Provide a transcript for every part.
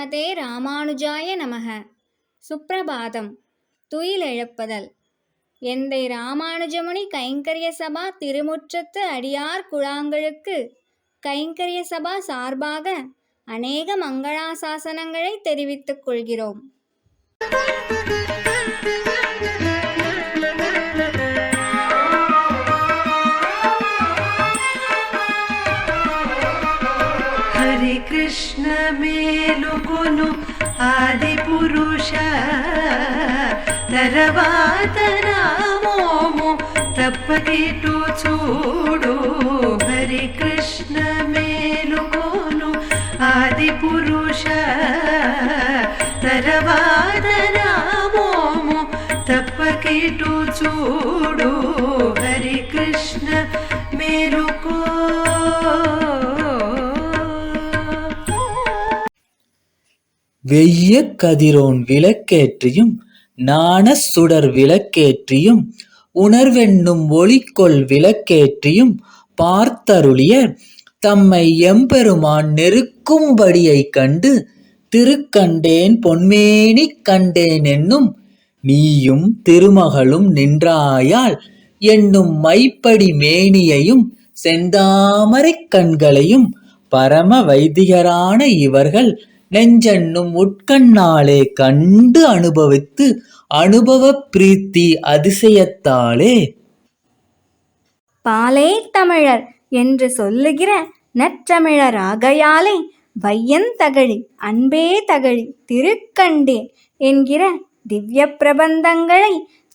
ஸ்ரீமதே ராமானுஜாய நமக. சுப்ரபாதம். துயிலெழுப்புதல். எந்தை ராமானுஜமுனி கைங்கரிய சபா திருமுற்றத்து அடியார் குழாங்களுக்கு கைங்கரிய சபா சார்பாக அநேக மங்களாசாசனங்களை தெரிவித்துக் கொள்கிறோம். హరి కృష్ణ మేలుకొను ఆది పురుష తర్వాత నామోము తప్పకిటు చూడు. హరి కృష్ణ మేలుకొను ఆది పురుష తర్వాత నామోము తప్పకిటు చూడు. హరి కృష్ణ మేలుకో. வெய்ய கதிரோன் விளக்கேற்றியும் ஞான சுடர் விளக்கேற்றியும் உணர்வென்னும் ஒளிக்கொள் விளக்கேற்றியும் பார்த்தருளிய தம்மை எம்பெருமான் நெருக்கும்படியை கண்டு திருக்கண்டேன் பொன்மேனி கண்டேன் என்னும் நீயும் திருமகளும் நின்றாயால் என்னும் மைப்படி மேனியையும் செந்தாமரை கண்களையும் பரம வைதிகரான இவர்கள் நெஞ்சென்னும் உட்கண்ணாலே கண்டு அனுபவித்து அனுபவ பிரீத்தி அதிசயத்தாலே பாலே தமிழர் என்று சொல்லுகிற நற்றமிழர் ஆகையாலே வையந்தகழி அன்பே தகழி திருக்கண்டேன் என்கிற திவ்ய பிரபந்தங்களை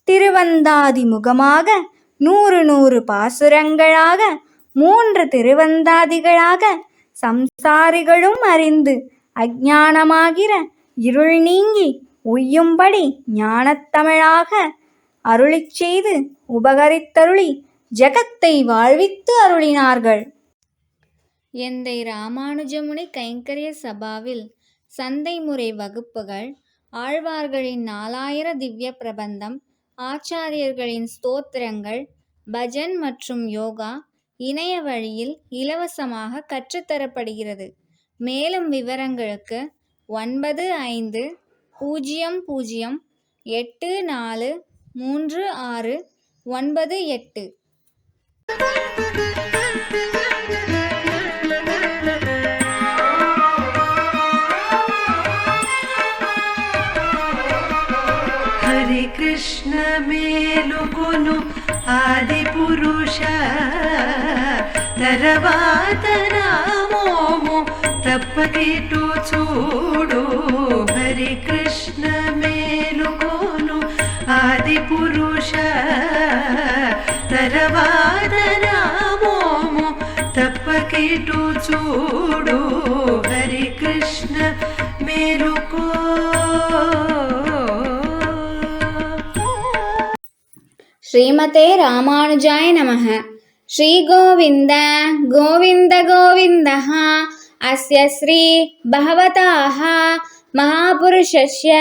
திருவந்தாதி முகமாக 100 பாசுரங்களாக 3 திருவந்தாதிகளாக சம்சாரிகளும் அறிந்து அஞ்ஞானமாகிற இருள் நீங்கி உய்யும்படி ஞானத்தமிழாக அருளிச் செய்து உபகரித்தருளி ஜகத்தை வாழ்வித்து அருளினார்கள். எந்தை ராமானுஜமுனி கைங்கரிய சபாவில் சந்தை முறை வகுப்புகள், ஆழ்வார்களின் 4000 திவ்ய பிரபந்தம், ஆச்சாரியர்களின் ஸ்தோத்திரங்கள், பஜன் மற்றும் யோகா இணைய வழியில் இலவசமாக கற்றுத்தரப்படுகிறது. மேலும் விவரங்களுக்கு 9500843698. హరి కృష్ణ మేలుకొను ఆది పురుష తర్వాత నామోము తప్పకిటు చూడు. హరి కృష్ణ మేలుకొను ఆది పురుష తర్వాత నామోము తప్పకిటు చూడు. హరి కృష్ణ మేలుకో. ஸ்ரீமதே ராமானுஜாய நமக. ஸ்ரீ கோவிந்த கோவிந்த கோவிந்தஹ. அஸ்ய ஸ்ரீ பகவதாஹ மகாபுருஷஸ்ய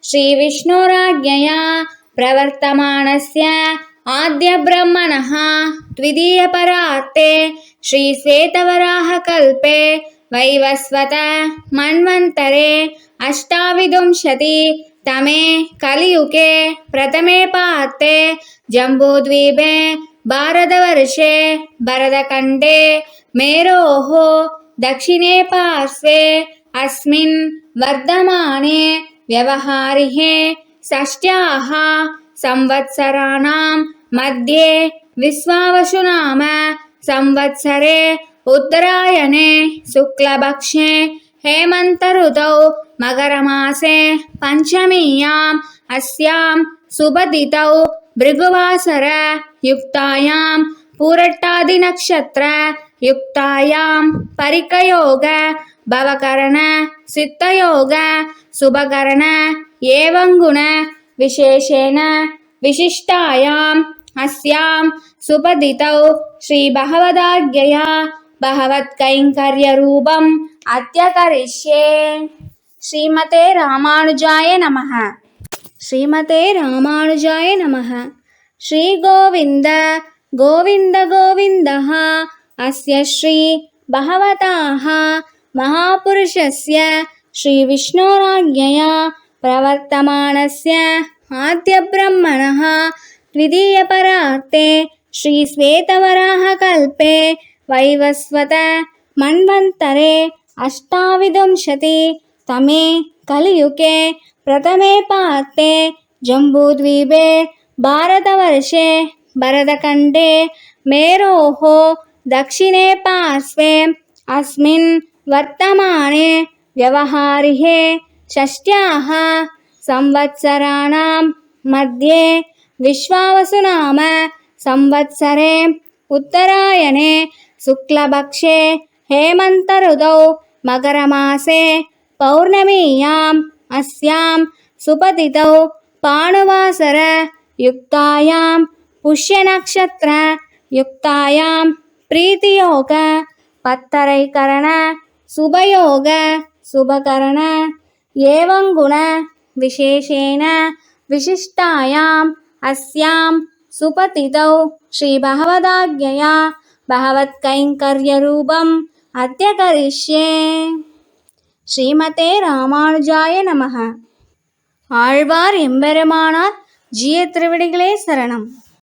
ஸ்ரீ விஷ்ணோராஜ்ஞயா பிரவர்த்தமானஸ்ய ஆத்ய பிரம்மணஹ த்விதீய பரார்த்தே ஸ்ரீ ஸ்வேதவராஹ கல்பே வைவஸ்வத மன்வந்தரே அஷ்டாவிதும்சதி தமே கலியுகே பிரதமே பார்த்தே ஜம்பூத்வீபே பாரதவர்ஷே பரதகண்டே மேரோः दक्षिणे पार्श्वे अस्मिन् वर्धमाने व्यवहारिहे षष्ट्याः संवत्सराणां मध्ये विश्वावसु नाम संवत्सरे उत्तरायणे शुक्लपक्षे हेमन्तऋतौ मकरमासे पञ्चमीयाम् अस्यां शुभतिथौ भृगुवासर युक्तायां पूरट्टादिनक्षत्र युक्तायां परिकयोग भवकरण सिद्धयोग शुभकरण एवं गुण विशेषेण विशिष्टायाम् अस्यां शुभतिथौ श्री भगवदाज्ञया भगवत्कैङ्कर्यरूपम् अत्यकरिष्ये. श्रीमते रामानुजाय नमः. श्रीमते रामानुजाय नमः. श्री गोविन्द गोविन्द गोविन्दः. अस्य श्री भगवताः महापुरुषस्य श्रीविष्णोराज्ञया प्रवर्तमानस्य आद्यब्रह्मणः द्वितीयपरार्ते श्रीश्वेतवराहकल्पे वैवस्वत मन्वन्तरे अष्टाविंशतितमे कलियुगे प्रथमे पार्ते जम्बूद्वीपे भारतवर्षे भरतखण्डे मेरोः दक्षिणे पार्श्वे अस्मिन् वर्तमाने व्यवहारिहे षष्ट्याः संवत्सराणां मध्ये विश्वावसुनाम संवत्सरे उत्तरायणे शुक्लपक्षे हेमन्तऋतौ मकरमासे पौर्णमीयाम् अस्यां सुपतितौ पाणुवासरयुक्तायां पुष्यनक्षत्रयुक्तायां प्रीतियोग पत्तरैकरण शुभयोग शुभकरण एवं गुण विशेषेण विशिष्टायाम् अस्यां सुपतितौ श्रीभगवदाज्ञया भगवत्कैङ्कर्यरूपम् अद्य करिष्ये. ஸ்ரீமதே ராமானுஜாய நமः. ஆழ்வார் எம்பெருமானார் ஜீய திருவடிகளே சரணம்.